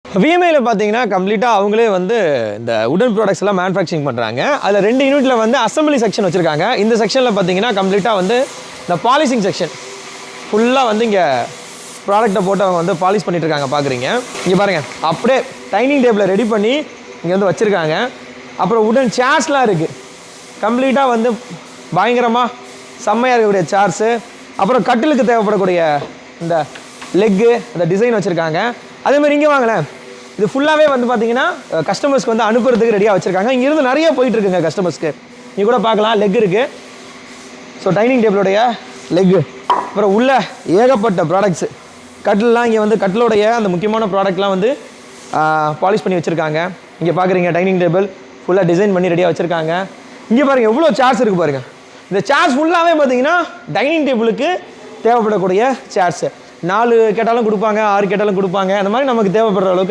விஎம்ஐயில் பார்த்தீங்கன்னா கம்ப்ளீட்டாக அவங்களே வந்து இந்த உடன் ப்ராடக்ட்ஸ் எல்லாம் மேனுஃபேக்சரிங் பண்ணுறாங்க. அதில் 2 யூனிட்டில் வந்து அசம்பிளி செக்ஷன் வச்சுருக்காங்க. இந்த செக்ஷனில் பார்த்தீங்கன்னா கம்ப்ளீட்டாக வந்து இந்த பாலிஷிங் செக்ஷன் ஃபுல்லாக வந்து இங்கே ப்ராடக்ட்டை போட்டு அவங்க வந்து பாலிஷ் பண்ணிட்டு இருக்காங்க. பார்க்குறீங்க இங்கே பாருங்கள், அப்படியே டைனிங் டேபிளை ரெடி பண்ணி இங்கே வந்து வச்சுருக்காங்க. அப்புறம் உடன் சேர்ஸ்லாம் இருக்குது. கம்ப்ளீட்டாக வந்து பயங்கரமாக செம்மையாக இருக்கக்கூடிய சேர்ஸு. அப்புறம் கட்டிலுக்கு தேவைப்படக்கூடிய இந்த லெக்கு அந்த டிசைன் வச்சுருக்காங்க. அதேமாதிரி இங்கே வாங்களேன், இது ஃபுல்லாகவே வந்து பார்த்தீங்கன்னா கஸ்டமர்ஸ்க்கு வந்து அனுப்புறதுக்கு ரெடியாக வச்சுருக்காங்க. இங்கேருந்து நிறைய போயிட்டுருக்குங்க கஸ்டமர்ஸ்க்கு. நீ கூட பார்க்கலாம், லெக் இருக்குது. ஸோ டைனிங் டேபிளுடைய லெக்கு, அப்புறம் உள்ள ஏகப்பட்ட ப்ராடக்ட்ஸு. கட்டிலெலாம் இங்கே வந்து கட்டிலோடைய அந்த முக்கியமான ப்ராடக்ட்லாம் வந்து பாலிஷ் பண்ணி வச்சுருக்காங்க. இங்கே பார்க்குறீங்க டைனிங் டேபிள் ஃபுல்லாக டிசைன் பண்ணி ரெடியாக வச்சுருக்காங்க. இங்கே பாருங்கள் எவ்வளோ சேர்ஸ் இருக்குது பாருங்கள். இந்த சேர்ஸ் ஃபுல்லாகவே பார்த்தீங்கன்னா டைனிங் டேபிளுக்கு தேவைப்படக்கூடிய சேர்ஸு. 4 கேட்டாலும் கொடுப்பாங்க, 6 கேட்டாலும் கொடுப்பாங்க. அந்த மாதிரி நமக்கு தேவைப்படுற அளவுக்கு